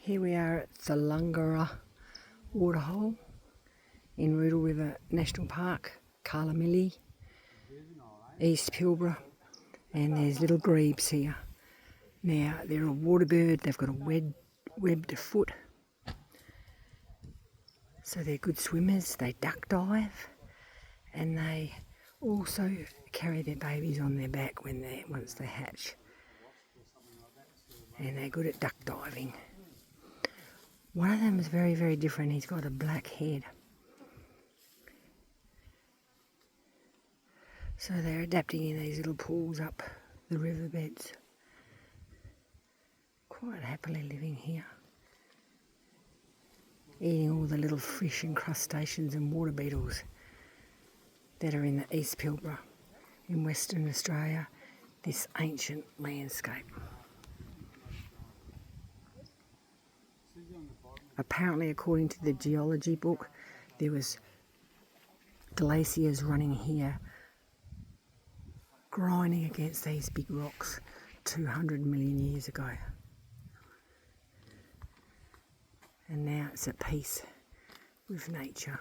Here we are at the Lungarra waterhole in Rudall River National Park, Karlamilyi, East Pilbara, and there's little grebes here. Now they're a water bird, they've got a webbed foot, so they're good swimmers. They duck dive, and they also carry their babies on their back once they hatch, and they're good at duck diving. One of them is very, very different. He's got a black head. So they're adapting in these little pools up the riverbeds. Quite happily living here. Eating all the little fish and crustaceans and water beetles that are in the East Pilbara in Western Australia, this ancient landscape. Apparently, according to the geology book, there was glaciers running here, grinding against these big rocks 200 million years ago. And now it's at peace with nature.